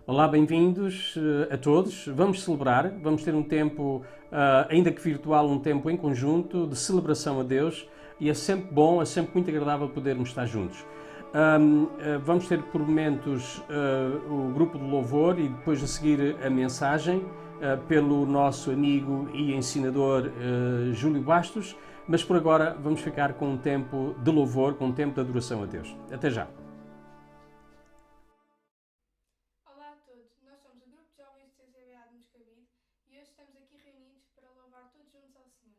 Olá, bem-vindos a todos. Vamos celebrar, vamos ter um tempo, ainda que virtual, um tempo em conjunto de celebração a Deus e é sempre bom, é sempre muito agradável podermos estar juntos. Vamos ter por momentos o grupo de louvor e depois a seguir a mensagem pelo nosso amigo e ensinador Júlio Bastos, mas por agora vamos ficar com um tempo de louvor, com um tempo de adoração a Deus. Até já. Olá a todos, nós somos o grupo de jovens do CCBA de Moscavide e hoje estamos aqui reunidos para louvar todos juntos ao Senhor.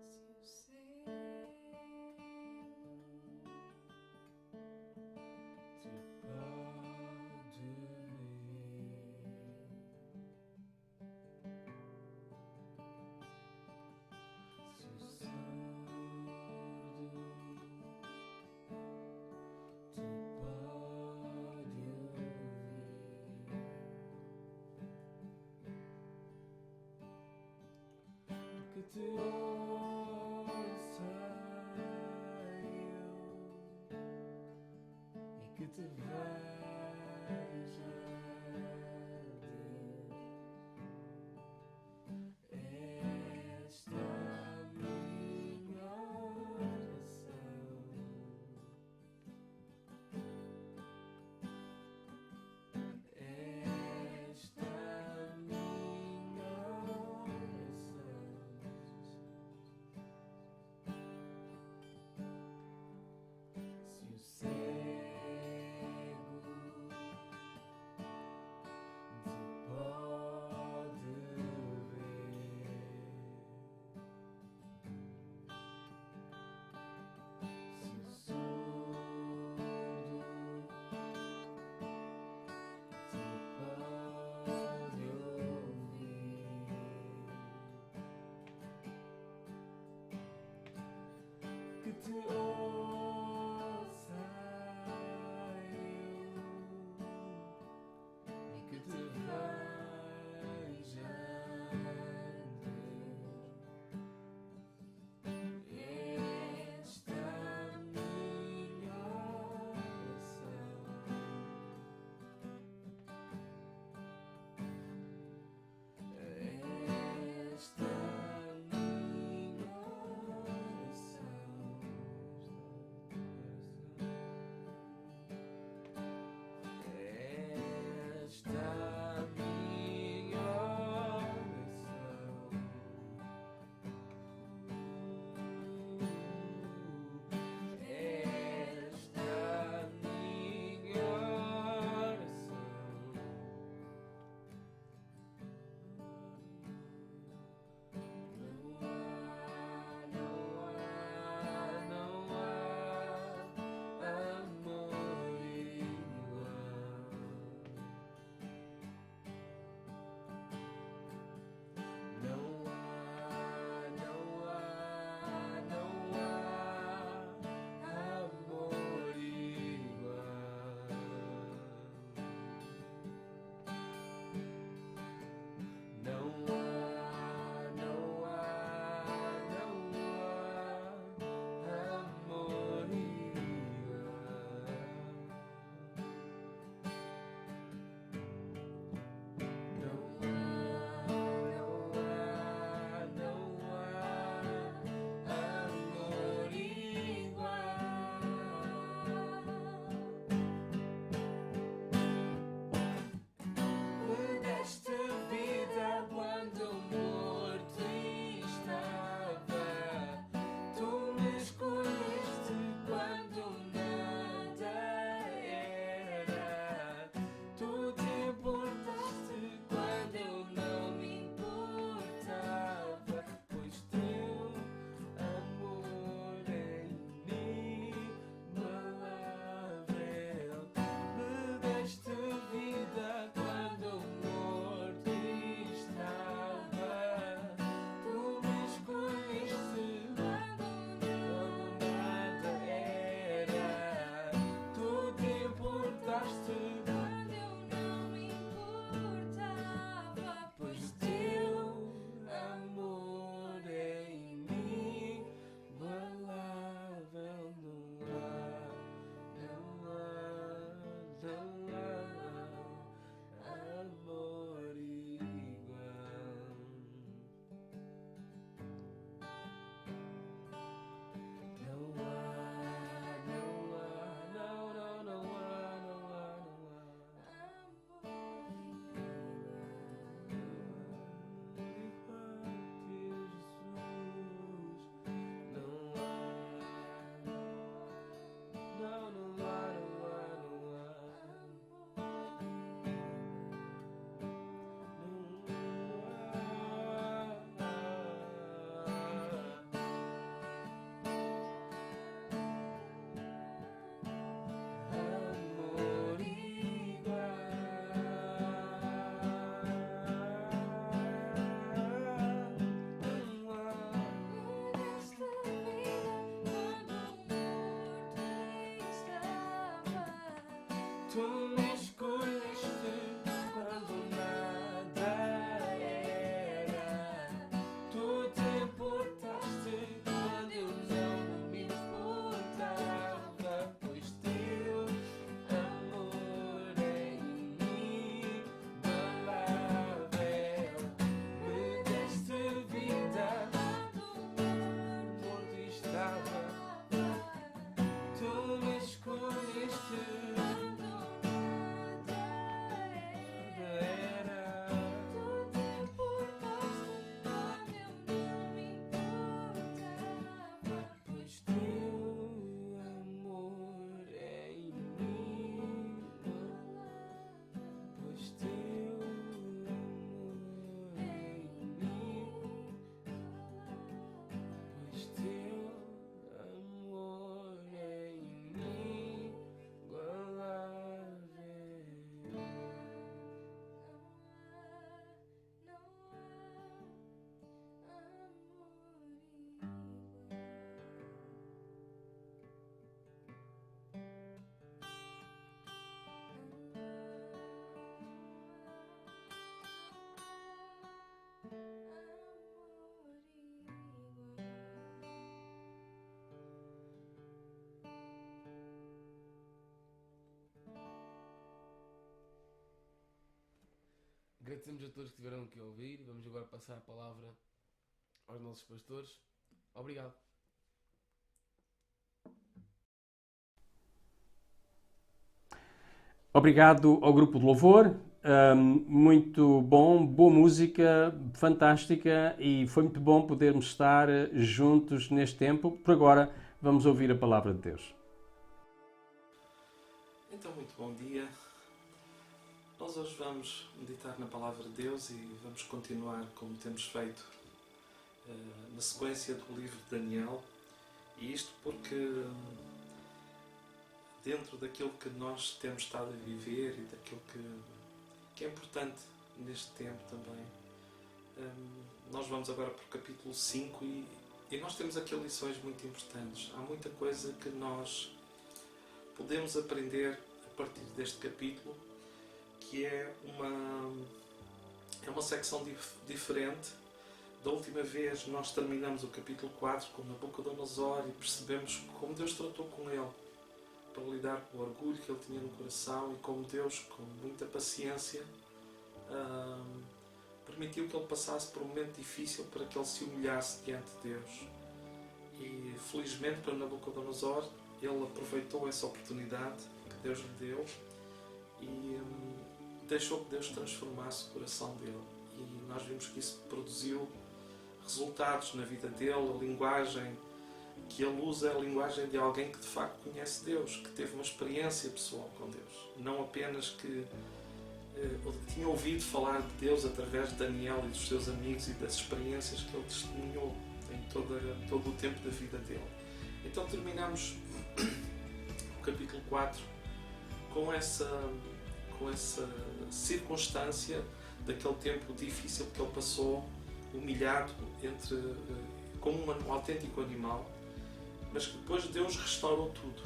Se o céu te pode ver, se o surdo te pode ouvir, que te ouça eu e que te veja Deus. Esta minha oração, esta minha oração. Se o cego te pode ver, se o surdo te pode ouvir, que te ouça eu e que te veja Deus. Esta minha oração, esta minha oração, Agradecemos a todos que tiveram aqui a ouvir. Vamos agora passar a palavra aos nossos pastores. Obrigado. Obrigado ao grupo de louvor, muito bom, boa música, fantástica, e foi muito bom podermos estar juntos neste tempo. Por agora, vamos ouvir a palavra de Deus. Então, muito bom dia. Nós hoje vamos meditar na palavra de Deus e vamos continuar como temos feito na sequência do livro de Daniel. E isto porque dentro daquilo que nós temos estado a viver e daquilo que é importante neste tempo também, nós vamos agora para o capítulo 5 e nós temos aqui lições muito importantes. Há muita coisa que nós podemos aprender a partir deste capítulo, que é uma secção diferente. Da última vez nós terminamos o capítulo 4 com Nabucodonosor e percebemos como Deus tratou com ele para lidar com o orgulho que ele tinha no coração e como Deus, com muita paciência, permitiu que ele passasse por um momento difícil para que ele se humilhasse diante de Deus. E felizmente para Nabucodonosor ele aproveitou essa oportunidade que Deus lhe deu e deixou que Deus transformasse o coração dele. E nós vimos que isso produziu resultados na vida dele. A linguagem que ele usa é a linguagem de alguém que de facto conhece Deus, que teve uma experiência pessoal com Deus. Não apenas que tinha ouvido falar de Deus através de Daniel e dos seus amigos e das experiências que ele testemunhou em todo o tempo da vida dele. Então terminamos o capítulo 4 com essa circunstância daquele tempo difícil que ele passou, humilhado como um autêntico animal, mas que depois Deus restaurou tudo.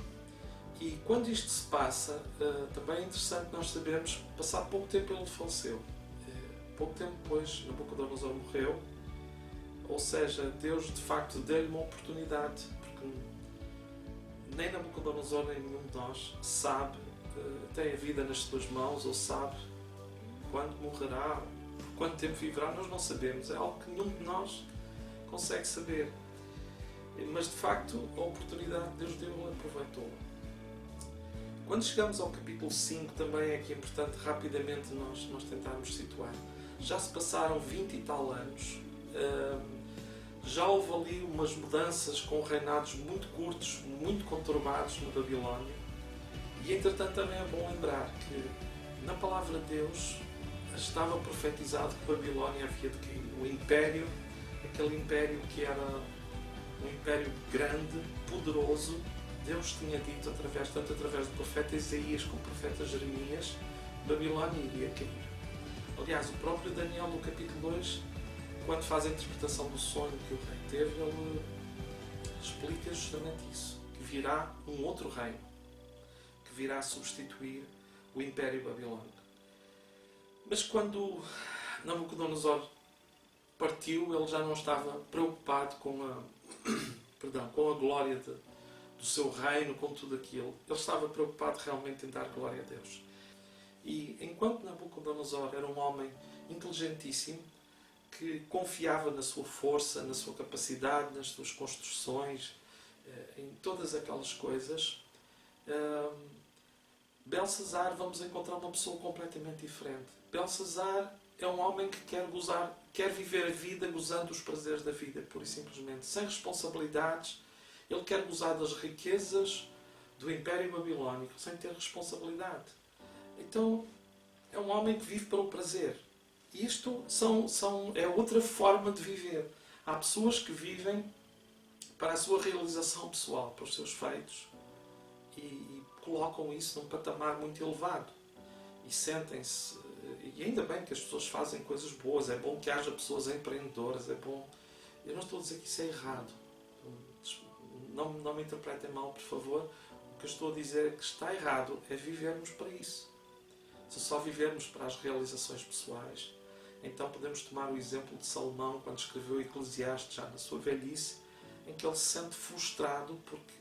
E quando isto se passa, também é interessante nós sabermos, passado pouco tempo ele faleceu. Pouco tempo depois Nabucodonosor morreu, ou seja, Deus de facto deu-lhe uma oportunidade, porque nem Nabucodonosor nem nenhum de nós sabe, tem a vida nas suas mãos, ou sabe quando morrerá, por quanto tempo viverá, nós não sabemos. É algo que nenhum de nós consegue saber. Mas de facto a oportunidade que Deus deu, ele aproveitou-a. Quando chegamos ao capítulo 5 também é que é importante rapidamente nós tentarmos situar. Já se passaram 20 e tal anos, já houve ali umas mudanças com reinados muito curtos, muito conturbados na Babilónia, e entretanto também é bom lembrar que na palavra de Deus estava profetizado que Babilónia havia de cair. O império, aquele império que era um império grande, poderoso, Deus tinha dito tanto através do profeta Isaías como do profeta Jeremias, Babilónia iria cair. Aliás, o próprio Daniel, no capítulo 2, quando faz a interpretação do sonho que o rei teve, ele explica justamente isso, que virá um outro reino, que virá substituir o Império Babilónico. Mas quando Nabucodonosor partiu, ele já não estava preocupado com a glória do seu reino, com tudo aquilo. Ele estava preocupado realmente em dar glória a Deus. E enquanto Nabucodonosor era um homem inteligentíssimo, que confiava na sua força, na sua capacidade, nas suas construções, em todas aquelas coisas, Belsazar, vamos encontrar uma pessoa completamente diferente. Belsazar é um homem que quer viver a vida gozando os prazeres da vida, pura e simplesmente, sem responsabilidades. Ele quer gozar das riquezas do Império Babilónico, sem ter responsabilidade. Então, é um homem que vive para o prazer. E isto é outra forma de viver. Há pessoas que vivem para a sua realização pessoal, para os seus feitos, e colocam isso num patamar muito elevado. E sentem-se... E ainda bem que as pessoas fazem coisas boas. É bom que haja pessoas empreendedoras. É bom... Eu não estou a dizer que isso é errado. Não me interpretem mal, por favor. O que eu estou a dizer é que está errado é vivermos para isso. Se só vivermos para as realizações pessoais, então podemos tomar o exemplo de Salomão, quando escreveu o Eclesiastes, já na sua velhice, em que ele se sente frustrado porque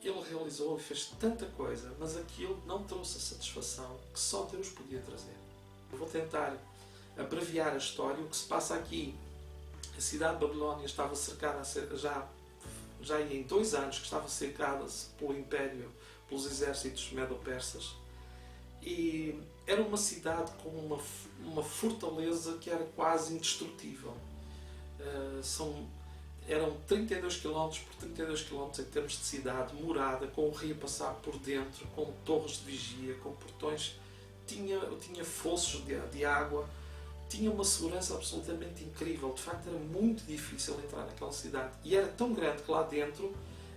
ele realizou e fez tanta coisa, mas aquilo não trouxe a satisfação que só Deus podia trazer. Eu vou tentar abreviar a história, o que se passa aqui, a cidade de Babilónia estava cercada já em 2 anos que estava cercada pelo Império, pelos exércitos medo-persas, e era uma cidade com uma fortaleza que era quase indestrutível. Eram 32 km por 32 km em termos de cidade, morada, com o rio a passar por dentro, com torres de vigia, com portões, tinha fossos de água, tinha uma segurança absolutamente incrível. De facto, era muito difícil entrar naquela cidade. E era tão grande que lá dentro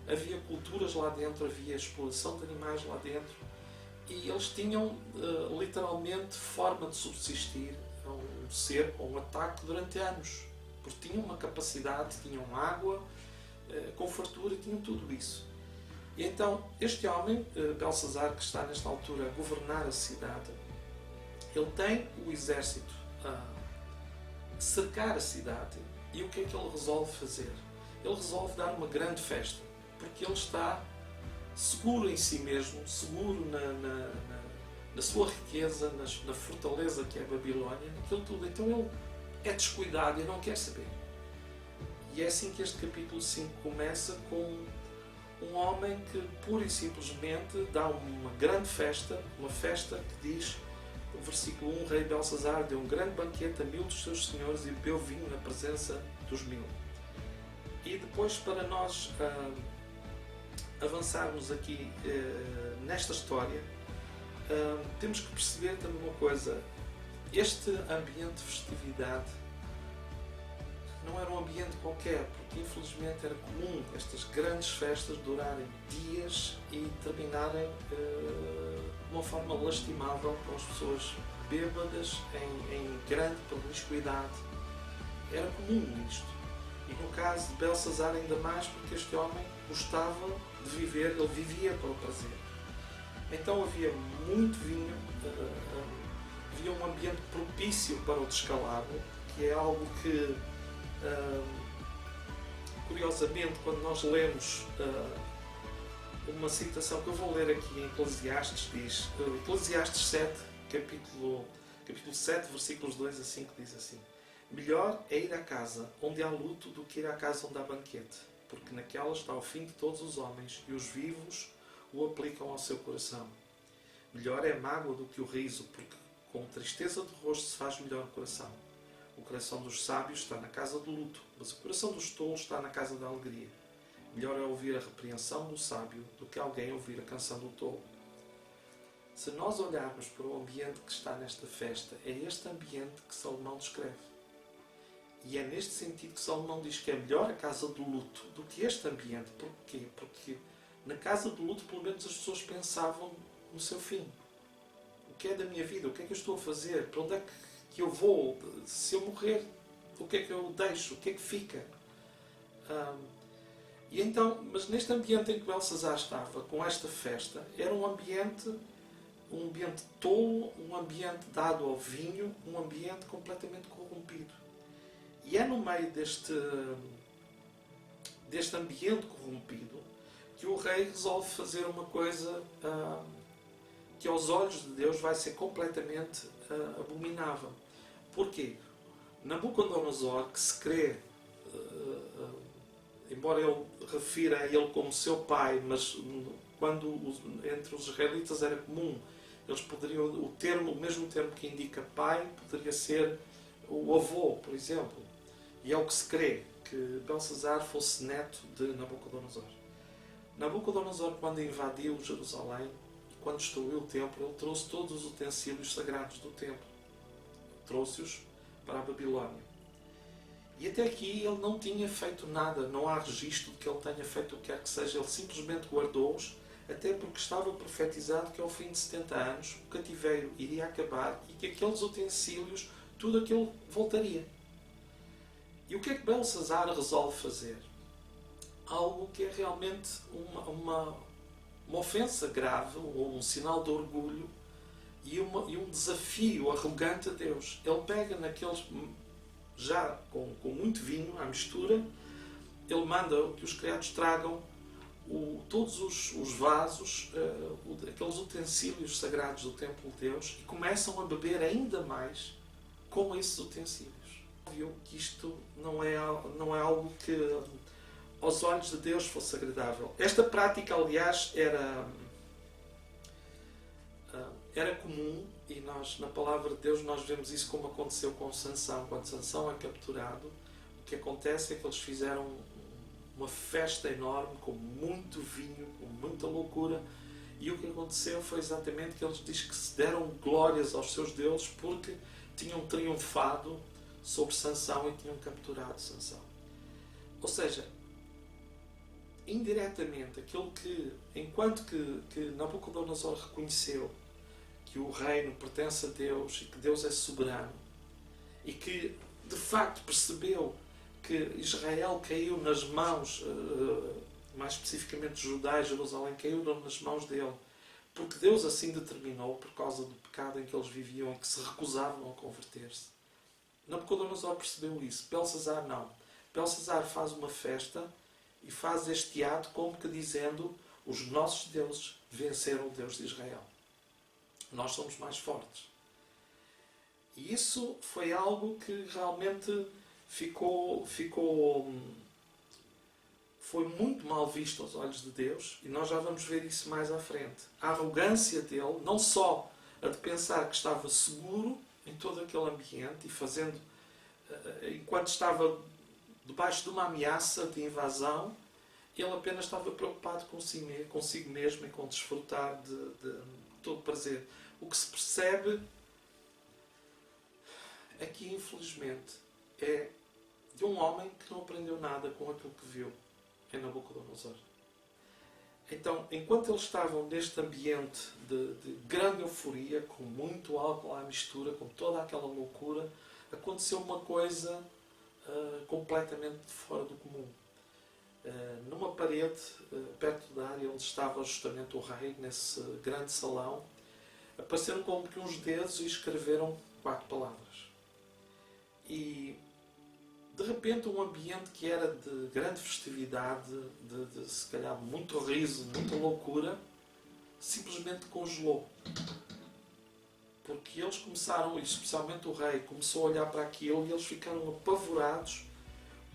havia culturas, lá dentro havia exploração de animais lá dentro. E eles tinham literalmente forma de subsistir a um cerco, a um ataque durante anos. Porque tinham uma capacidade, tinham água, com fartura, tinham tudo isso. E então, este homem, Belsazar, que está nesta altura a governar a cidade, ele tem o exército a cercar a cidade. E o que é que ele resolve fazer? Ele resolve dar uma grande festa, porque ele está seguro em si mesmo, seguro na sua riqueza, na fortaleza que é a Babilónia, naquilo tudo. Então ele é descuidado e não quer saber. E é assim que este capítulo 5 começa, com um homem que pura e simplesmente dá uma grande festa, uma festa que diz, no versículo 1, o rei Belsazar deu um grande banquete a 1000 dos seus senhores e bebeu vinho na presença dos 1000. E depois, para nós avançarmos aqui nesta história, temos que perceber também uma coisa. Este ambiente de festividade não era um ambiente qualquer, porque infelizmente era comum estas grandes festas durarem dias e terminarem de uma forma lastimável, com as pessoas bêbadas, em grande promiscuidade. Era comum isto. E no caso de Belsazar ainda mais, porque este homem gostava de viver, ele vivia para o prazer. Então havia muito vinho, havia um ambiente propício para o descalabro, que é algo que, curiosamente, quando nós lemos uma citação que eu vou ler aqui em Eclesiastes, diz, Eclesiastes 7, capítulo 7, versículos 2 a 5, diz assim: melhor é ir à casa onde há luto do que ir à casa onde há banquete, porque naquela está o fim de todos os homens, e os vivos o aplicam ao seu coração. Melhor é a mágoa do que o riso, porque com tristeza de rosto se faz melhor o coração. O coração dos sábios está na casa do luto, mas o coração dos tolos está na casa da alegria. Melhor é ouvir a repreensão do sábio do que alguém ouvir a canção do tolo. Se nós olharmos para o ambiente que está nesta festa, é este ambiente que Salomão descreve. E é neste sentido que Salomão diz que é melhor a casa do luto do que este ambiente. Porquê? Porque na casa do luto, pelo menos, as pessoas pensavam no seu fim. O que é da minha vida? O que é que eu estou a fazer? Para onde é que eu vou? Se eu morrer, o que é que eu deixo? O que é que fica? E então, mas neste ambiente em que Belsazar estava, com esta festa, era um ambiente tolo, um ambiente dado ao vinho, um ambiente completamente corrompido. E é no meio deste ambiente corrompido que o rei resolve fazer uma coisa que aos olhos de Deus vai ser completamente abominável. Porquê? Nabucodonosor, que se crê, embora ele refira a ele como seu pai, mas quando entre os israelitas era comum, eles poderiam, o mesmo termo que indica pai, poderia ser o avô, por exemplo. E é o que se crê, que Belsazar fosse neto de Nabucodonosor. Nabucodonosor, quando invadiu Jerusalém, quando destruiu o templo, ele trouxe todos os utensílios sagrados do templo. Trouxe-os para a Babilónia. E até aqui ele não tinha feito nada, não há registro de que ele tenha feito o que quer que seja, ele simplesmente guardou-os, até porque estava profetizado que ao fim de 70 anos o cativeiro iria acabar e que aqueles utensílios, tudo aquilo voltaria. E o que é que Belsazar resolve fazer? Algo que é realmente uma ofensa grave, ou um sinal de orgulho e um desafio arrogante a Deus. Ele pega naqueles, já com muito vinho à mistura, ele manda que os criados tragam todos os vasos, aqueles utensílios sagrados do templo de Deus, e começam a beber ainda mais com esses utensílios. Viu que isto não é algo que aos olhos de Deus fosse agradável. Esta prática, aliás, era comum, e nós, na palavra de Deus, nós vemos isso como aconteceu com Sansão. Quando Sansão é capturado, o que acontece é que eles fizeram uma festa enorme, com muito vinho, com muita loucura, e o que aconteceu foi exatamente que eles dizem que se deram glórias aos seus deuses porque tinham triunfado sobre Sansão e tinham capturado Sansão. Ou seja, indiretamente, aquilo que, enquanto que Nabucodonosor reconheceu que o reino pertence a Deus e que Deus é soberano, e que de facto percebeu que Israel caiu nas mãos, mais especificamente Judá e Jerusalém caíram nas mãos dele, porque Deus assim determinou, por causa do pecado em que eles viviam, em que se recusavam a converter-se. Nabucodonosor percebeu isso. Belsazar não. Belsazar faz uma festa e faz este ato como que dizendo: os nossos deuses venceram o Deus de Israel. Nós somos mais fortes. E isso foi algo que realmente foi muito mal visto aos olhos de Deus, e nós já vamos ver isso mais à frente. A arrogância dele, não só a de pensar que estava seguro em todo aquele ambiente e fazendo, enquanto estava debaixo de uma ameaça de invasão, ele apenas estava preocupado consigo mesmo e com desfrutar de todo prazer. O que se percebe aqui, infelizmente, é de um homem que não aprendeu nada com aquilo que viu em Nabucodonosor. Então, enquanto eles estavam neste ambiente de grande euforia, com muito álcool à mistura, com toda aquela loucura, aconteceu uma coisa completamente fora do comum. Numa parede, perto da área onde estava justamente o rei, nesse grande salão, apareceram como que uns dedos e escreveram 4 palavras. E de repente um ambiente que era de grande festividade, de se calhar muito riso, muita loucura, simplesmente congelou. Porque eles começaram, especialmente o rei, começou a olhar para aquilo e eles ficaram apavorados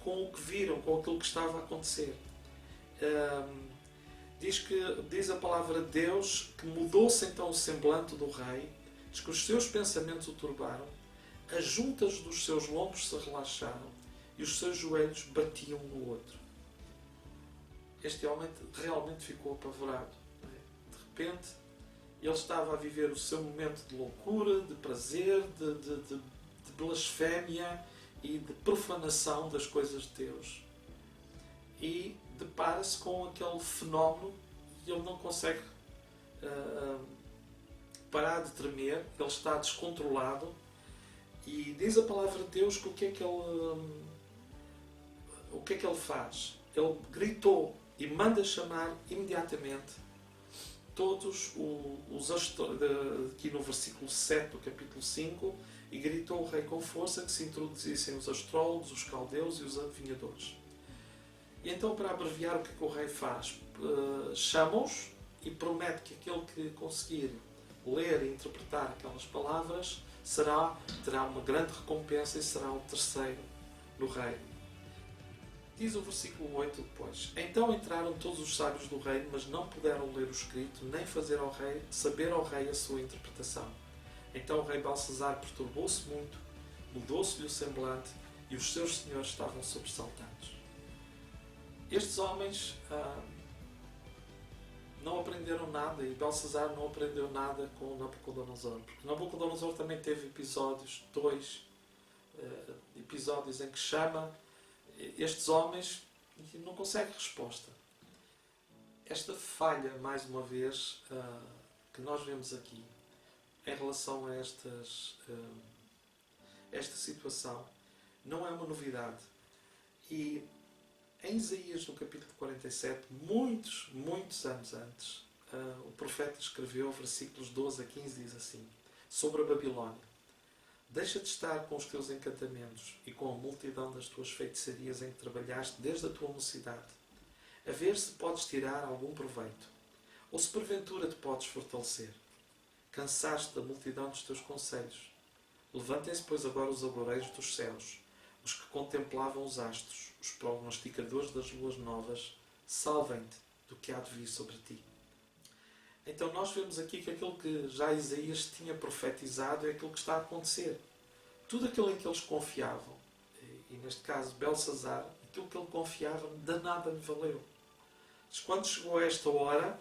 com o que viram, com aquilo que estava a acontecer. Diz a palavra de Deus que mudou-se então o semblante do rei, diz que os seus pensamentos o turbaram, as juntas dos seus lombos se relaxaram e os seus joelhos batiam um no outro. Este homem realmente ficou apavorado. De repente, ele estava a viver o seu momento de loucura, de prazer, de blasfémia e de profanação das coisas de Deus. E depara-se com aquele fenómeno e ele não consegue parar de tremer, ele está descontrolado. E diz a palavra de Deus que o que é que ele faz? Ele gritou e manda chamar imediatamente todos os aqui no versículo 7 do capítulo 5, e gritou o rei com força que se introduzissem os astrólogos, os caldeus e os adivinhadores. E então, para abreviar, o que é que o rei faz? Chama-os e promete que aquele que conseguir ler e interpretar aquelas palavras terá uma grande recompensa e será o terceiro no reino. Diz o versículo 8 depois: então entraram todos os sábios do reino, mas não puderam ler o escrito, nem saber ao rei a sua interpretação. Então o rei Belsazar perturbou-se muito, mudou-se-lhe o semblante, e os seus senhores estavam sobressaltados. Estes homens não aprenderam nada, e Belsazar não aprendeu nada com Nabucodonosor, porque Nabucodonosor também teve dois episódios em que chama estes homens e não consegue resposta. Esta falha, mais uma vez, que nós vemos aqui em relação a esta situação, não é uma novidade. E em Isaías, no capítulo 47, muitos anos antes, o profeta escreveu, versículos 12 a 15, diz assim, sobre a Babilónia: deixa de estar com os teus encantamentos e com a multidão das tuas feitiçarias em que trabalhaste desde a tua mocidade, a ver se podes tirar algum proveito, ou se porventura te podes fortalecer. Cansaste da multidão dos teus conselhos. Levantem-se, pois, agora os agoreiros dos céus, os que contemplavam os astros, os prognosticadores das boas novas, salvem-te do que há de vir sobre ti. Então nós vemos aqui que aquilo que já Isaías tinha profetizado é aquilo que está a acontecer. Tudo aquilo em que eles confiavam, e neste caso Belsazar, aquilo que ele confiava, de nada lhe valeu. Mas quando chegou a esta hora,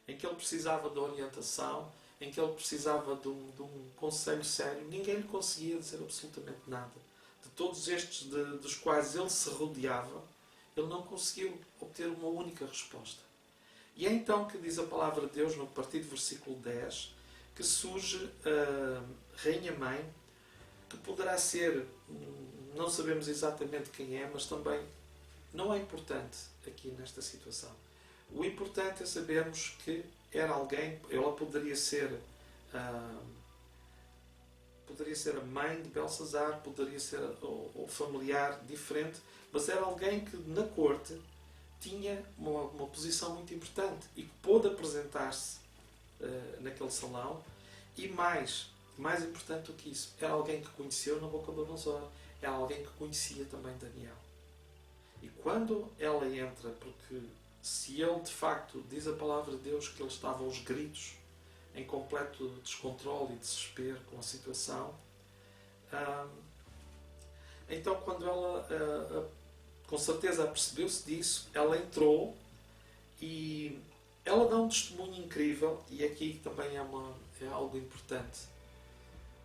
em que ele precisava de orientação, em que ele precisava de um conselho sério, ninguém lhe conseguia dizer absolutamente nada. De todos estes dos quais ele se rodeava, ele não conseguiu obter uma única resposta. E é então que diz a palavra de Deus, no partir do versículo 10, que surge a Rainha-Mãe, que poderá ser, não sabemos exatamente quem é, mas também não é importante aqui nesta situação. O importante é sabermos que era alguém, ela poderia ser a mãe de Belsazar, poderia ser o familiar diferente, mas era alguém que na corte tinha uma posição muito importante e que pôde apresentar-se naquele salão. E mais importante do que isso, era alguém que conheceu Nabucodonosor, era alguém que conhecia também Daniel. E quando ela entra, porque se ele de facto, diz a palavra de Deus, que ele estava aos gritos, em completo descontrole e desespero com a situação, então quando ela com certeza apercebeu-se disso, ela entrou e ela dá um testemunho incrível, e aqui também é algo importante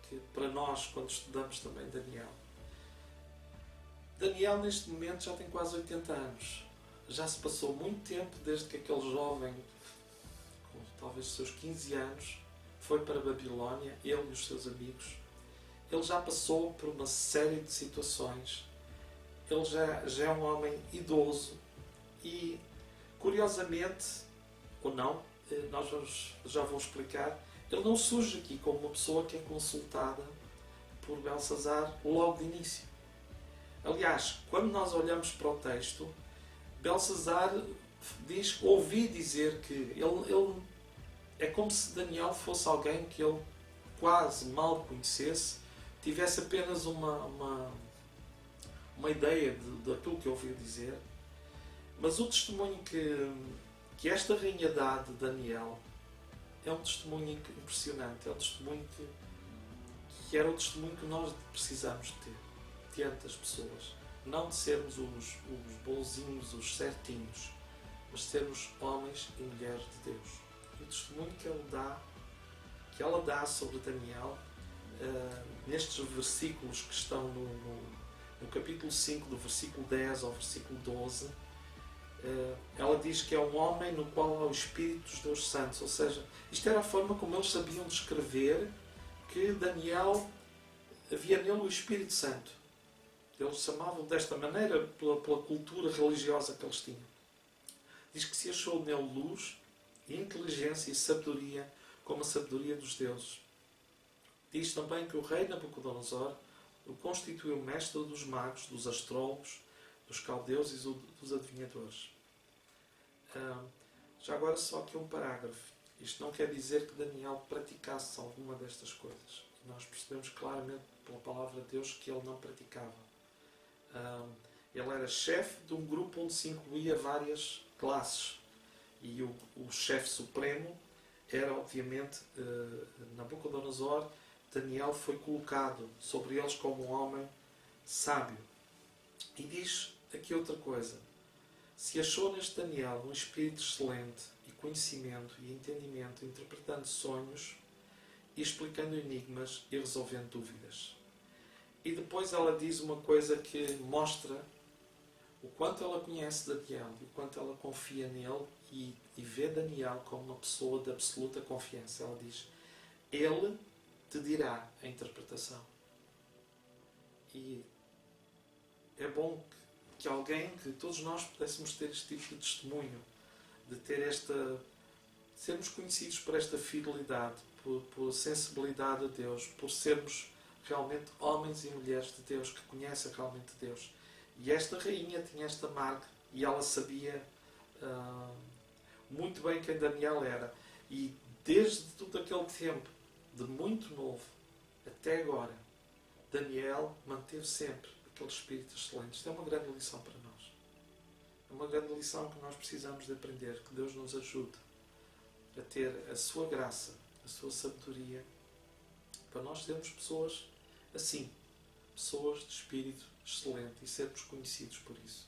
que para nós, quando estudamos também Daniel. Daniel neste momento já tem quase 80 anos. Já se passou muito tempo desde que aquele jovem, com talvez os seus 15 anos, foi para a Babilónia, ele e os seus amigos. Ele já passou por uma série de situações. Ele já é um homem idoso e, curiosamente, ou não, já vou explicar, ele não surge aqui como uma pessoa que é consultada por Belsazar logo de início. Aliás, quando nós olhamos para o texto, Belsazar diz, ouvi dizer que ele é como se Daniel fosse alguém que ele quase mal conhecesse, tivesse apenas uma ideia daquilo que ouviu dizer. Mas o testemunho que esta rainha dá de Daniel é um testemunho impressionante, é um testemunho que era o testemunho que nós precisamos ter diante das pessoas. Não de sermos os bonzinhos, os certinhos, mas sermos homens e mulheres de Deus. E o testemunho que ela dá sobre Daniel, nestes versículos que estão no capítulo 5, do versículo 10 ao versículo 12, ela diz que é um homem no qual há o Espírito dos Deus Santos. Ou seja, isto era a forma como eles sabiam descrever que Daniel, havia nele o Espírito Santo. Eles chamavam desta maneira pela cultura religiosa que eles tinham. Diz que se achou nele luz, inteligência e sabedoria, como a sabedoria dos deuses. Diz também que o rei Nabucodonosor o constituiu mestre dos magos, dos astrólogos, dos caldeus e dos adivinhadores. Já agora só aqui um parágrafo. Isto não quer dizer que Daniel praticasse alguma destas coisas. Nós percebemos claramente pela palavra de Deus que ele não praticava. Ele era chefe de um grupo onde se incluía várias classes. E o chefe supremo era, obviamente, Nabucodonosor. Daniel foi colocado sobre eles como um homem sábio. E diz aqui outra coisa. Se achou neste Daniel um espírito excelente e conhecimento e entendimento, interpretando sonhos e explicando enigmas e resolvendo dúvidas. E depois ela diz uma coisa que mostra o quanto ela conhece Daniel e o quanto ela confia nele e vê Daniel como uma pessoa de absoluta confiança. Ela diz, ele te dirá a interpretação. E é bom que alguém, que todos nós pudéssemos ter este tipo de testemunho, de ter sermos conhecidos por esta fidelidade, por sensibilidade a Deus, por sermos realmente homens e mulheres de Deus, que conhecem realmente Deus. E esta rainha tinha esta marca e ela sabia muito bem quem Daniel era. E desde todo aquele tempo de muito novo até agora, Daniel manteve sempre aquele espírito excelente. Isto é uma grande lição para nós. É uma grande lição que nós precisamos de aprender. Que Deus nos ajude a ter a sua graça, a sua sabedoria, para nós sermos pessoas assim, pessoas de espírito excelente e sermos conhecidos por isso.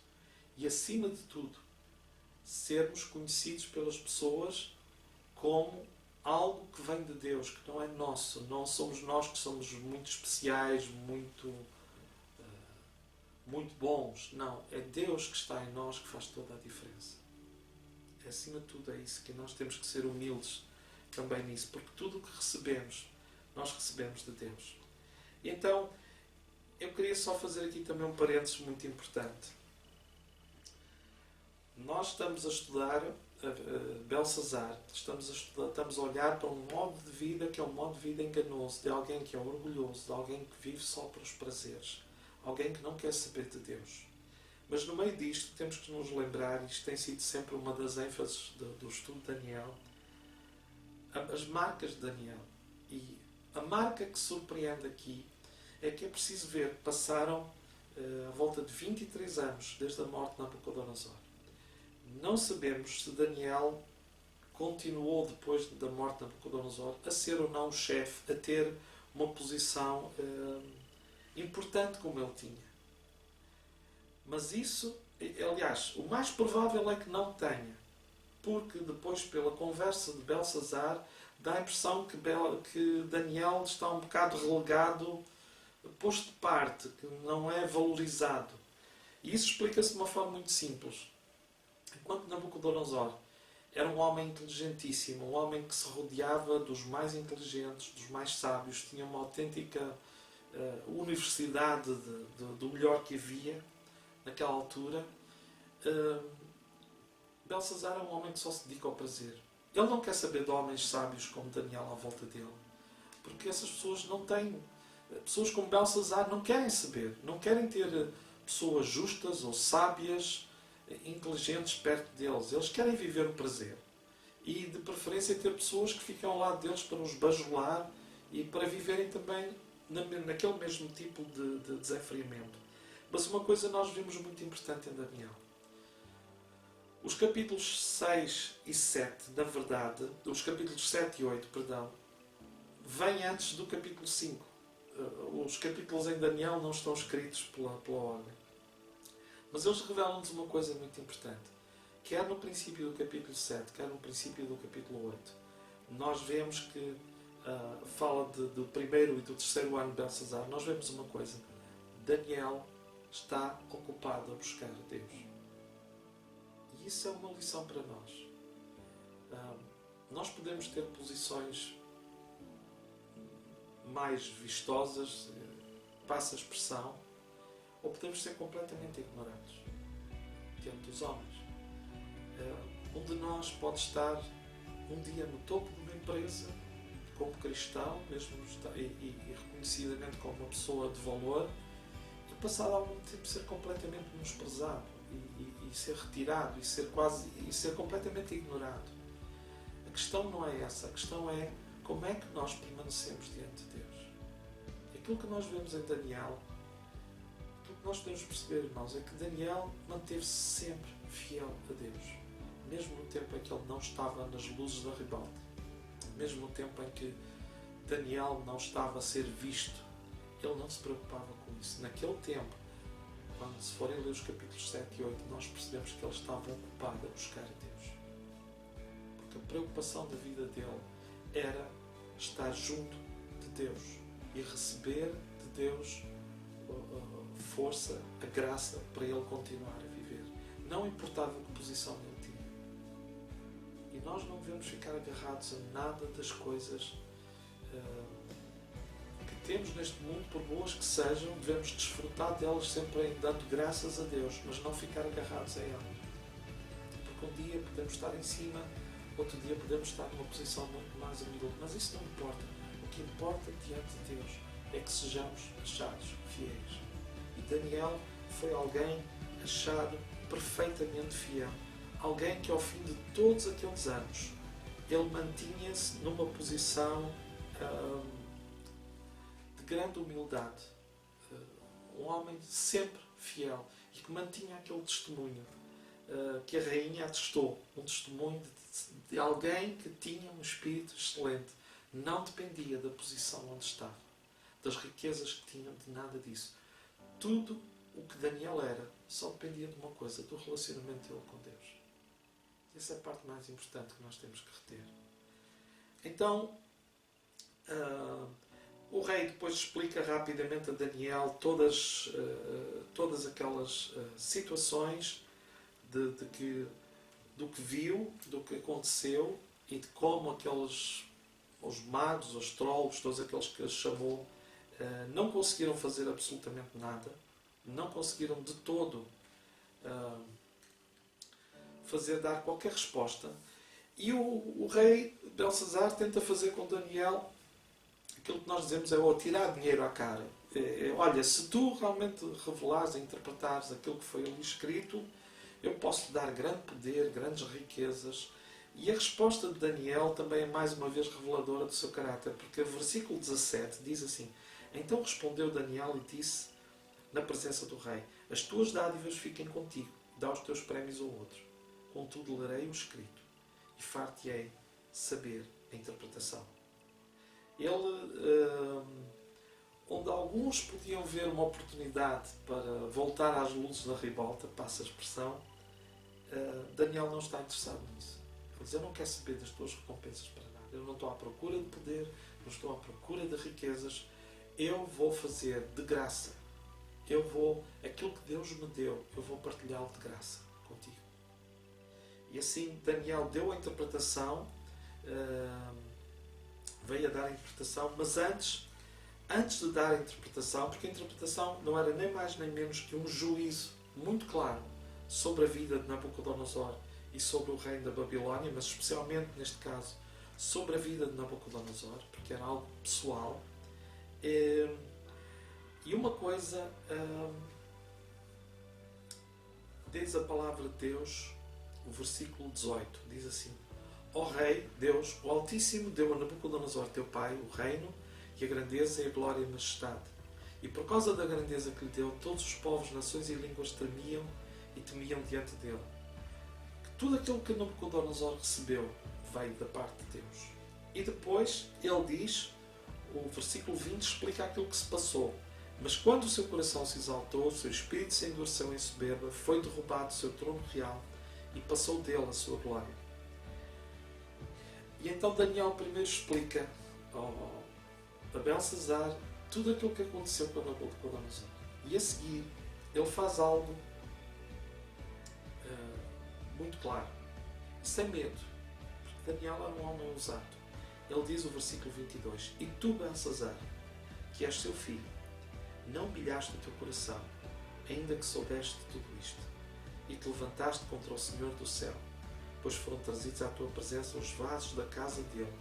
E acima de tudo, sermos conhecidos pelas pessoas como algo que vem de Deus, que não é nosso. Não somos nós que somos muito especiais, muito bons. Não, é Deus que está em nós que faz toda a diferença. É, acima de tudo, é isso que nós temos que ser humildes também nisso, porque tudo o que recebemos, nós recebemos de Deus. E então, eu queria só fazer aqui também um parênteses muito importante. Nós estamos a estudar Belsazar, estamos a olhar para um modo de vida que é um modo de vida enganoso, de alguém que é orgulhoso, de alguém que vive só para os prazeres, alguém que não quer saber de Deus. Mas no meio disto temos que nos lembrar, isto tem sido sempre uma das ênfases do estudo de Daniel, as marcas de Daniel. E a marca que surpreende aqui é que é preciso ver que passaram à volta de 23 anos desde a morte de Nabucodonosor. Não sabemos se Daniel continuou depois da morte de Nabucodonosor a ser ou não o chefe, a ter uma posição importante como ele tinha. Mas isso, aliás, o mais provável é que não tenha, porque depois, pela conversa de Belsazar, dá a impressão que Daniel está um bocado relegado, posto de parte, que não é valorizado. E isso explica-se de uma forma muito simples. Enquanto Nabucodonosor era um homem inteligentíssimo, um homem que se rodeava dos mais inteligentes, dos mais sábios, tinha uma autêntica universidade do melhor que havia naquela altura, Belsazar é um homem que só se dedica ao prazer. Ele não quer saber de homens sábios como Daniel à volta dele, porque essas pessoas não têm. Pessoas como Belsazar não querem saber, não querem ter pessoas justas ou sábias, inteligentes perto deles. Eles querem viver o prazer. E de preferência ter pessoas que ficam ao lado deles para os bajular e para viverem também naquele mesmo tipo de desenfreamento. Mas uma coisa nós vimos muito importante em Daniel. Os capítulos 6 e 7, na verdade, os capítulos 7 e 8, perdão, vêm antes do capítulo 5. Os capítulos em Daniel não estão escritos pela ordem. Mas eles revelam-nos uma coisa muito importante. Quer no princípio do capítulo 7, quer no princípio do capítulo 8, nós vemos que fala do primeiro e do terceiro ano de Belsazar. Nós vemos uma coisa. Daniel está ocupado a buscar a Deus. E isso é uma lição para nós. Nós podemos ter posições mais vistosas, passa a expressão, ou podemos ser completamente ignorantes diante dos homens. Um de nós pode estar um dia no topo de uma empresa como cristão, mesmo e reconhecidamente como uma pessoa de valor, e passado algum tempo ser completamente menosprezado e ser retirado e ser completamente ignorado. A questão não é essa, a questão é como é que nós permanecemos diante de Deus. Aquilo que nós vemos em Daniel, aquilo que nós podemos perceber, irmãos, é que Daniel manteve-se sempre fiel a Deus, mesmo no tempo em que ele não estava nas luzes da ribalta, mesmo no tempo em que Daniel não estava a ser visto, ele não se preocupava com isso. Naquele tempo, quando se forem ler os capítulos 7 e 8, nós percebemos que ele estava ocupado a buscar a Deus. Porque a preocupação da vida dele era estar junto de Deus e receber de Deus a força, a graça para ele continuar a viver. Não importava que posição ele tinha. E nós não devemos ficar agarrados a nada das coisas que temos neste mundo, por boas que sejam. Devemos desfrutar delas sempre dando graças a Deus, mas não ficar agarrados a elas. Porque um dia podemos estar em cima, outro dia podemos estar numa posição muito mais humilde, mas isso não importa. O que importa diante de Deus é que sejamos achados fiéis. E Daniel foi alguém achado perfeitamente fiel. Alguém que ao fim de todos aqueles anos ele mantinha-se numa posição de grande humildade, um homem sempre fiel e que mantinha aquele testemunho que a rainha atestou, um testemunho de alguém que tinha um espírito excelente, não dependia da posição onde estava, das riquezas que tinham, de nada disso. Tudo o que Daniel era só dependia de uma coisa, do relacionamento dele com Deus. Essa é a parte mais importante que nós temos que reter. Então, o rei depois explica rapidamente a Daniel todas aquelas situações do que viu, do que aconteceu e de como os magos, os trolls, todos aqueles que chamou, não conseguiram fazer absolutamente nada, não conseguiram de todo dar qualquer resposta. E o rei Belsazar tenta fazer com Daniel aquilo que nós dizemos é tirar dinheiro à cara. Olha, se tu realmente revelares e interpretares aquilo que foi ali escrito, eu posso lhe dar grande poder, grandes riquezas. E a resposta de Daniel também é mais uma vez reveladora do seu caráter, porque o versículo 17 diz assim: Então respondeu Daniel e disse na presença do rei: As tuas dádivas fiquem contigo, dá os teus prémios ao outro. Contudo lerei o escrito e far-te-ei saber a interpretação. Ele, onde alguns podiam ver uma oportunidade para voltar às luzes da ribalta, passa a expressão, Daniel não está interessado nisso. Ele diz: Eu não quero saber das tuas recompensas para nada. Eu não estou à procura de poder, não estou à procura de riquezas. Eu vou fazer de graça. Aquilo que Deus me deu, eu vou partilhá-lo de graça contigo. E assim Daniel deu a interpretação, veio a dar a interpretação, mas antes de dar a interpretação, porque a interpretação não era nem mais nem menos que um juízo muito claro sobre a vida de Nabucodonosor e sobre o reino da Babilónia, mas especialmente neste caso sobre a vida de Nabucodonosor, porque era algo pessoal. E uma coisa, diz a palavra de Deus, o versículo 18, diz assim: Ó Rei, Deus, o Altíssimo deu a Nabucodonosor, teu pai, o reino e a grandeza e a glória e a majestade. E por causa da grandeza que lhe deu, todos os povos, nações e línguas tremiam e temiam diante dele. Que tudo aquilo que Nabucodonosor recebeu veio da parte de Deus. E depois ele diz, o versículo 20 explica aquilo que se passou. Mas quando o seu coração se exaltou, o seu espírito se endureceu em soberba, foi derrubado o seu trono real e passou dele a sua glória. E então Daniel primeiro explica a Belsazar tudo aquilo que aconteceu com Nabucodonosor. E a seguir ele faz algo muito claro, sem medo, porque Daniel era um homem ousado. Ele diz o versículo 22: E tu, Belsazar, que és seu filho, não humilhaste o teu coração, ainda que soubeste tudo isto, e te levantaste contra o Senhor do céu, pois foram trazidos à tua presença os vasos da casa dele,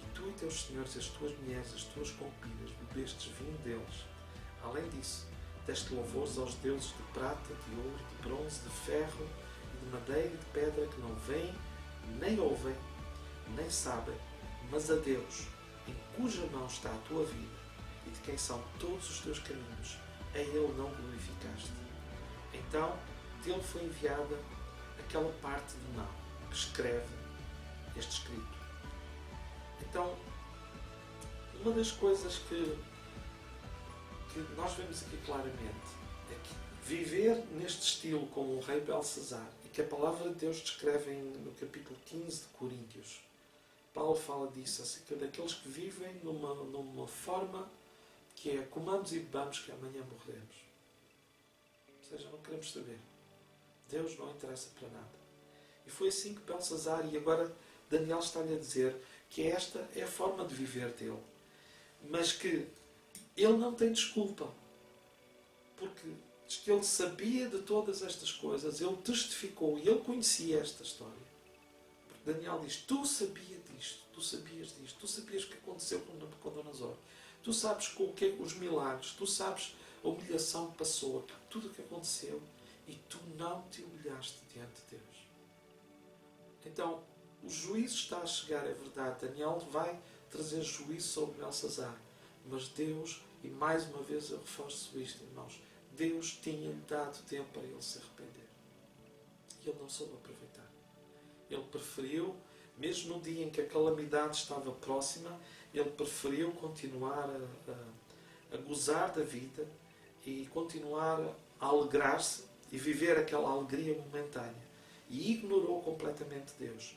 e tu e teus senhores, as tuas mulheres, as tuas concubinas, bebestes vinho deles. Além disso, deste louvores aos deuses de prata, de ouro, de bronze, de ferro, e de madeira e de pedra, que não veem, nem ouvem, nem sabem, mas a Deus, em cuja mão está a tua vida, e de quem são todos os teus caminhos, a Ele não glorificaste. Então, dele foi enviada aquela parte de mão que escreve este escrito. Então, uma das coisas que nós vemos aqui claramente é que viver neste estilo como o rei Belsazar, e que a palavra de Deus descreve no capítulo 15 de Coríntios, Paulo fala disso, acerca daqueles que vivem numa forma que é: comamos e bebamos que amanhã morreremos. Ou seja, não queremos saber. Deus não interessa para nada. E foi assim que Belsazar, e agora Daniel está-lhe a dizer que esta é a forma de viver dele. Mas que ele não tem desculpa. Porque diz que ele sabia de todas estas coisas, ele testificou e ele conhecia esta história. Porque Daniel diz: tu sabias disto, tu sabias disto, tu sabias o que aconteceu com Nabucodonosor. Tu sabes os milagres, tu sabes a humilhação que passou, tudo o que aconteceu, e tu não te humilhaste diante de Deus. Então, o juízo está a chegar, é verdade. Daniel vai trazer juízo sobre Belsazar. Mas Deus, e mais uma vez eu reforço isto, irmãos, Deus tinha-lhe dado tempo para ele se arrepender. E ele não soube aproveitar. Ele preferiu, mesmo no dia em que a calamidade estava próxima, ele preferiu continuar a gozar da vida e continuar a alegrar-se e viver aquela alegria momentânea. E ignorou completamente Deus.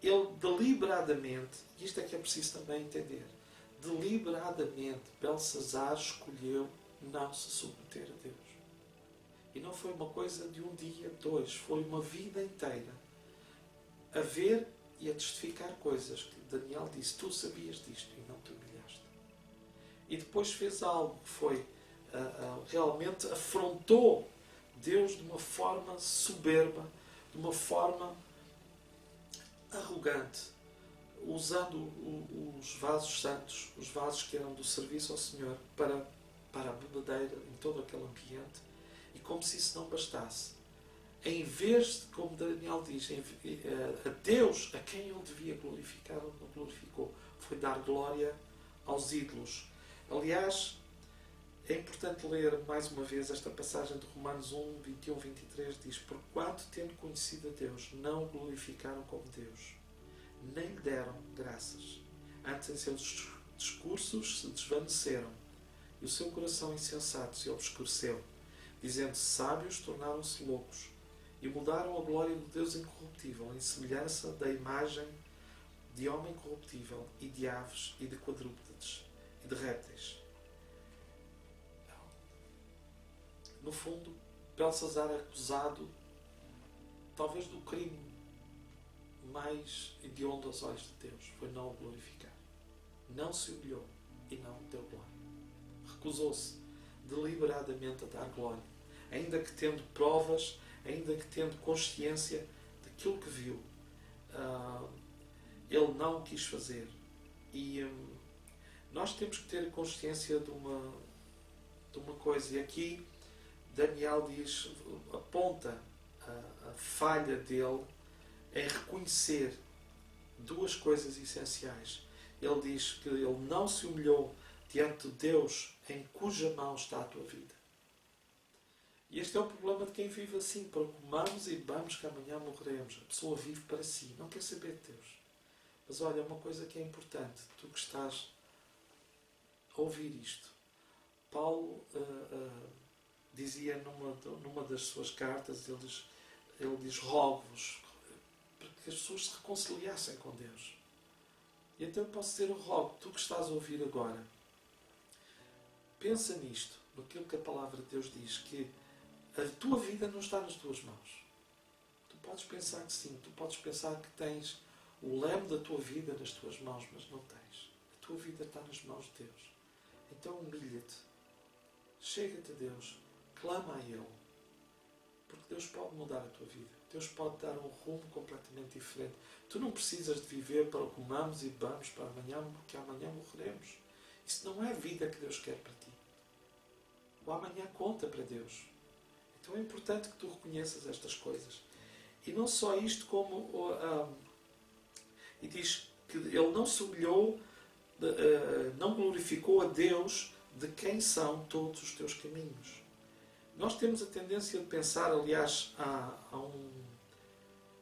Ele deliberadamente, e isto é que é preciso também entender, deliberadamente Belsazar escolheu não se submeter a Deus. E não foi uma coisa de um dia, dois, foi uma vida inteira a ver e a testificar coisas que Daniel disse, tu sabias disto e não te humilhaste. E depois fez algo que foi, realmente afrontou Deus de uma forma soberba, de uma forma arrogante, usando os vasos santos, os vasos que eram do serviço ao Senhor, para a bebedeira em todo aquele ambiente. E como se isso não bastasse, em vez de, como Daniel diz, a Deus, a quem ele devia glorificar, ele não glorificou. Foi dar glória aos ídolos. Aliás, é importante ler mais uma vez esta passagem de Romanos 1, 21, 23. Diz, porquanto, tendo conhecido a Deus, não o glorificaram como Deus, nem lhe deram graças. Antes, em seus discursos se desvaneceram, e o seu coração insensato se obscureceu, dizendo, sábios tornaram-se loucos, e mudaram a glória do Deus incorruptível, em semelhança da imagem de homem corruptível, e de aves, e de quadrúpedes, e de répteis. No fundo, Belsazar é acusado, talvez, do crime mais hediondo aos olhos de Deus, foi não o glorificar. Não se humilhou e não deu glória. Recusou-se deliberadamente a dar glória, ainda que tendo provas, ainda que tendo consciência daquilo que viu. Ele não o quis fazer. E nós temos que ter consciência de uma coisa, e aqui Daniel diz, aponta a falha dele em reconhecer duas coisas essenciais. Ele diz que ele não se humilhou diante de Deus em cuja mão está a tua vida. E este é o problema de quem vive assim, para comamos e bebamos que amanhã morreremos. A pessoa vive para si, não quer saber de Deus. Mas olha, uma coisa que é importante, tu que estás a ouvir isto. Paulo dizia numa das suas cartas, ele diz rogo-vos, para que as pessoas se reconciliassem com Deus. E então eu posso dizer, rogo, tu que estás a ouvir agora, pensa nisto, naquilo que a palavra de Deus diz, que a tua vida não está nas tuas mãos. Tu podes pensar que sim, tu podes pensar que tens o leme da tua vida nas tuas mãos, mas não tens. A tua vida está nas mãos de Deus. Então humilha-te, chega-te a Deus, clama a Ele, porque Deus pode mudar a tua vida. Deus pode dar um rumo completamente diferente. Tu não precisas de viver para comamos e bebamos para amanhã, porque amanhã morreremos. Isso não é a vida que Deus quer para ti. O amanhã conta para Deus. Então é importante que tu reconheças estas coisas. E não só isto, como e diz que ele não se humilhou, não glorificou a Deus de quem são todos os teus caminhos. Nós temos a tendência de pensar, aliás,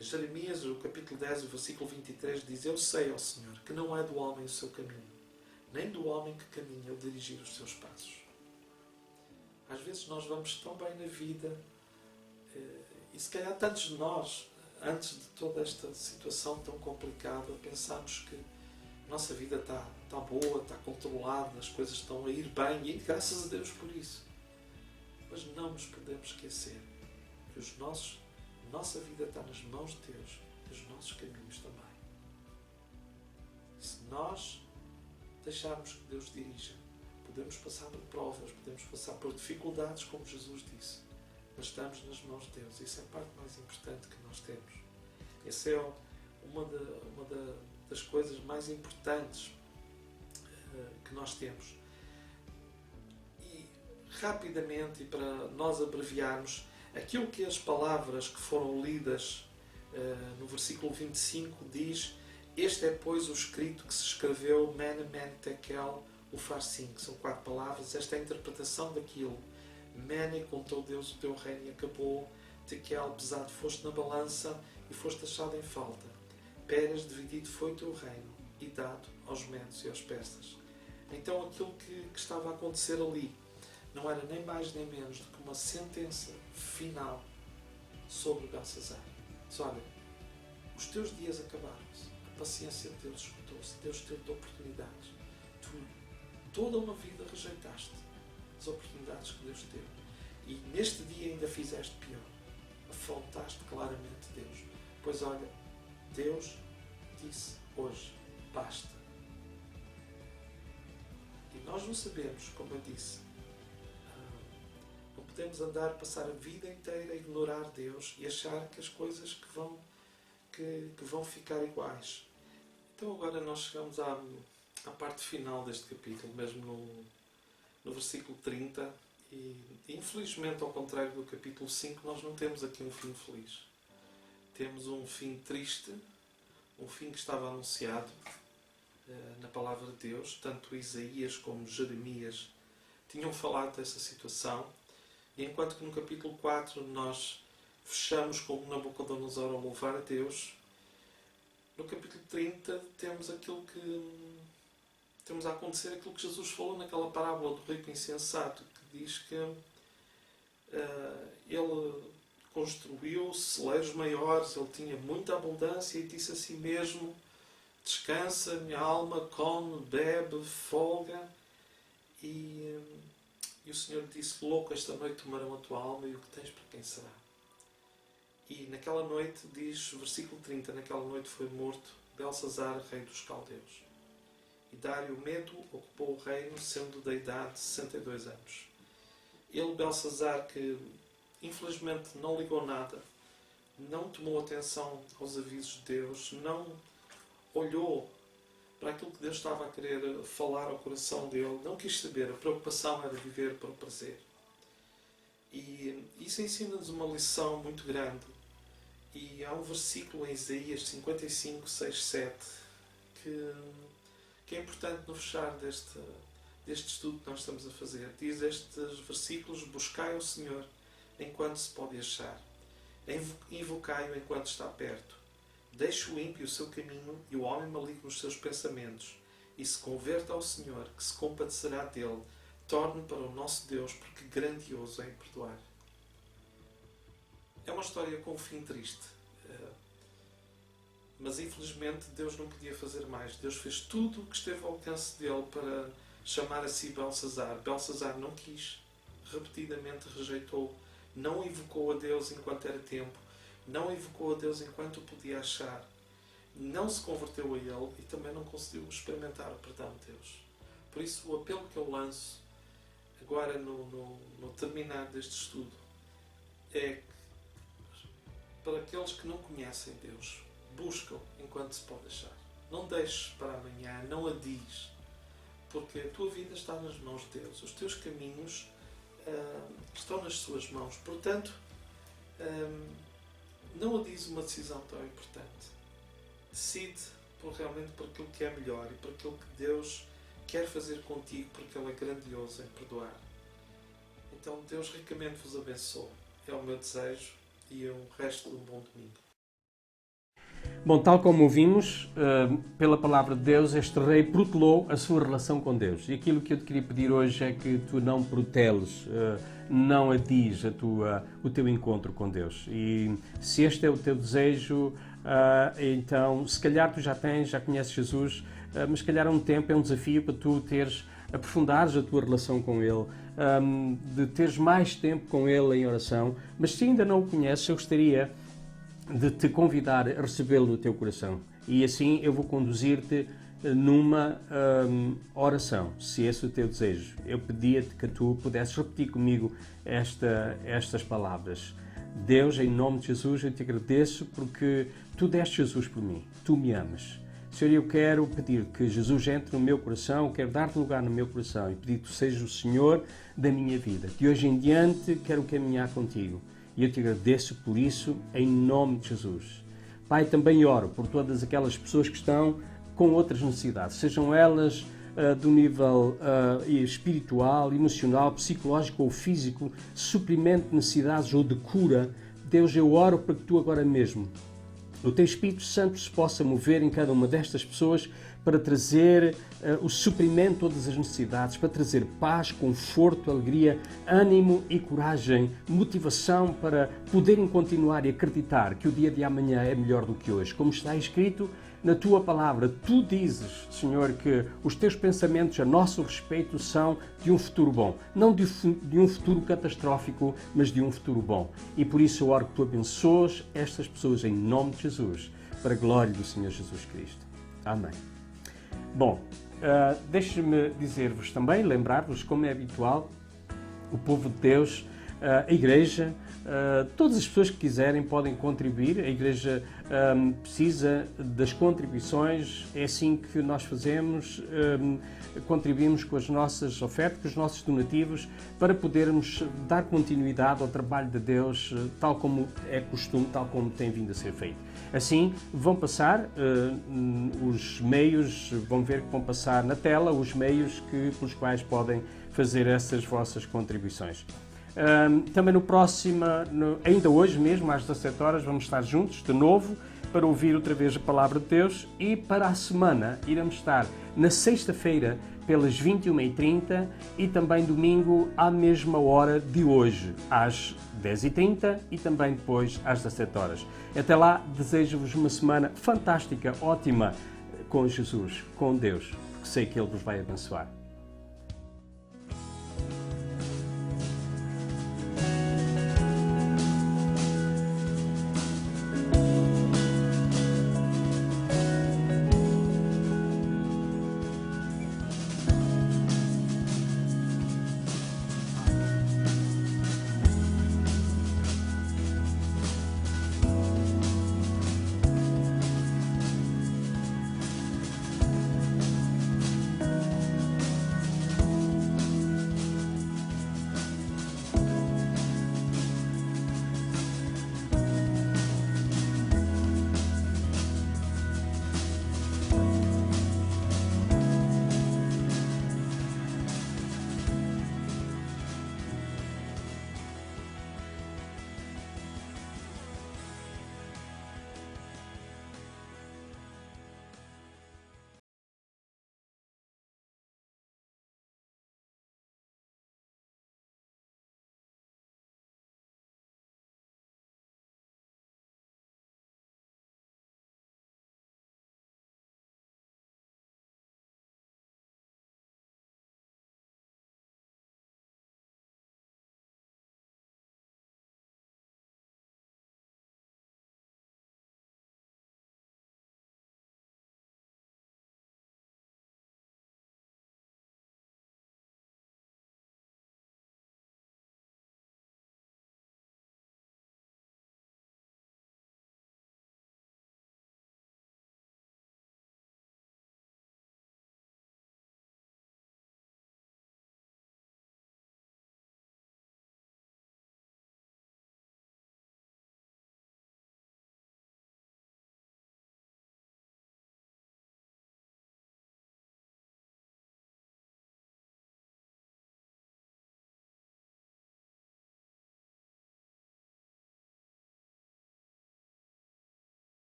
Jeremias, o capítulo 10, o versículo 23, diz, eu sei, ó Senhor, que não é do homem o seu caminho, nem do homem que caminha o dirigir os seus passos. Às vezes nós vamos tão bem na vida, e se calhar tantos de nós, antes de toda esta situação tão complicada, pensamos que a nossa vida está boa, está controlada, as coisas estão a ir bem, e graças a Deus por isso. Mas não nos podemos esquecer que a nossa vida está nas mãos de Deus e os nossos caminhos também. Se nós deixarmos que Deus dirija, podemos passar por provas, podemos passar por dificuldades, como Jesus disse, mas estamos nas mãos de Deus. Isso é a parte mais importante que nós temos. Essa é uma das coisas mais importantes que nós temos. E rapidamente, e para nós abreviarmos, aquilo que as palavras que foram lidas no versículo 25 diz, Este é, pois, o escrito que se escreveu Mene, Mene, Tekel, Ufarsin, que são 4 palavras. Esta é a interpretação daquilo. Mene, contou Deus o teu reino e acabou. Tekel, pesado foste na balança e foste achado em falta. Peres, dividido foi o teu reino e dado aos medos e aos persas. Então aquilo que estava a acontecer ali não era nem mais nem menos do que uma sentença final sobre Belsazar. Diz, olha, os teus dias acabaram-se, a paciência de Deus esgotou-se, Deus te-deu oportunidades. Tu toda uma vida rejeitaste as oportunidades que Deus te deu. E neste dia ainda fizeste pior. Afrontaste claramente Deus. Pois olha, Deus disse hoje, basta. E nós não sabemos, como eu disse, não podemos andar, passar a vida inteira a ignorar Deus e achar que as coisas que vão ficar iguais. Então agora nós chegamos à parte final deste capítulo, mesmo no versículo 30, e infelizmente, ao contrário do capítulo 5, nós não temos aqui um fim feliz. Temos um fim triste, um fim que estava anunciado na palavra de Deus. Tanto Isaías como Jeremias tinham falado dessa situação. E enquanto que no capítulo 4 nós fechamos com Nabucodonosor a louvar a Deus, no capítulo 30 temos a acontecer aquilo que Jesus falou naquela parábola do rico insensato, que diz que ele construiu celeiros maiores, ele tinha muita abundância e disse a si mesmo: descansa, minha alma, come, bebe, folga. E o Senhor disse: louco, esta noite tomarão a tua alma e o que tens para quem será? E naquela noite, diz o versículo 30, naquela noite foi morto Belsazar, rei dos caldeus. E Dário Medo ocupou o reino, sendo da idade de 62 anos. Ele, Belsazar, que infelizmente não ligou nada, não tomou atenção aos avisos de Deus, não olhou para aquilo que Deus estava a querer falar ao coração dele, não quis saber, a preocupação era viver para o prazer. E isso ensina-nos uma lição muito grande. E há um versículo em Isaías 55, 6, 7 que é importante no fechar deste estudo que nós estamos a fazer. Diz estes versículos: buscai o Senhor enquanto se pode achar, invocai-o enquanto está perto. Deixe o ímpio o seu caminho e o homem maligno os seus pensamentos, e se converta ao Senhor, que se compadecerá dele. Torne para o nosso Deus, porque grandioso é em perdoar. É uma história com um fim triste. Mas infelizmente Deus não podia fazer mais. Deus fez tudo o que esteve ao alcance dele para chamar a si Belsazar. Belsazar não quis, repetidamente rejeitou, não invocou a Deus enquanto era tempo, não invocou a Deus enquanto o podia achar, não se converteu a ele e também não conseguiu experimentar o perdão de Deus. Por isso, o apelo que eu lanço agora no terminar deste estudo é que, para aqueles que não conhecem Deus, buscam enquanto se pode achar. Não deixes para amanhã, não adies, porque a tua vida está nas mãos de Deus. Os teus caminhos estão nas suas mãos. Portanto, não adies uma decisão tão importante. Decide realmente por aquilo que é melhor e por aquilo que Deus quer fazer contigo, porque Ele é grandioso em perdoar. Então Deus ricamente vos abençoe. É o meu desejo e o resto de um bom domingo. Bom, tal como ouvimos, pela palavra de Deus, este rei protelou a sua relação com Deus. E aquilo que eu te queria pedir hoje é que tu não proteles, não adies o teu encontro com Deus. E se este é o teu desejo, então se calhar tu já conheces Jesus, mas se calhar é um desafio para tu aprofundares a tua relação com Ele, de teres mais tempo com Ele em oração. Mas se ainda não o conheces, eu gostaria de te convidar a recebê-lo no teu coração. E assim eu vou conduzir-te numa oração, se esse é o teu desejo. Eu pedia-te que tu pudesses repetir comigo estas palavras. Deus, em nome de Jesus, eu te agradeço porque tu deste Jesus por mim. Tu me amas. Senhor, eu quero pedir que Jesus entre no meu coração, quero dar-te lugar no meu coração e pedir que tu sejas o Senhor da minha vida. De hoje em diante quero caminhar contigo. E eu te agradeço por isso, em nome de Jesus. Pai, também oro por todas aquelas pessoas que estão com outras necessidades, sejam elas do nível espiritual, emocional, psicológico ou físico, suprimento de necessidades ou de cura. Deus, eu oro para que Tu agora mesmo, o Teu Espírito Santo se possa mover em cada uma destas pessoas para trazer o suprimento de todas as necessidades, para trazer paz, conforto, alegria, ânimo e coragem, motivação para poderem continuar e acreditar que o dia de amanhã é melhor do que hoje. Como está escrito na Tua palavra, Tu dizes, Senhor, que os Teus pensamentos a nosso respeito são de um futuro bom. Não de um futuro catastrófico, mas de um futuro bom. E por isso eu oro que Tu abençoes estas pessoas em nome de Jesus, para a glória do Senhor Jesus Cristo. Amém. Bom, deixe-me dizer-vos também, lembrar-vos, como é habitual, o povo de Deus, a Igreja, todas as pessoas que quiserem podem contribuir. A Igreja precisa das contribuições, é assim que nós fazemos, contribuímos com as nossas ofertas, com os nossos donativos, para podermos dar continuidade ao trabalho de Deus, tal como é costume, tal como tem vindo a ser feito. Assim, vão passar os meios, vão ver que vão passar na tela os meios pelos quais podem fazer essas vossas contribuições. Também ainda hoje mesmo, às 17 horas, vamos estar juntos de novo para ouvir outra vez a Palavra de Deus, e para a semana iremos estar na sexta-feira pelas 21h30 e também domingo à mesma hora de hoje, às 10h30 e também depois às 17 horas. Até lá, desejo-vos uma semana fantástica, ótima, com Jesus, com Deus, porque sei que Ele vos vai abençoar.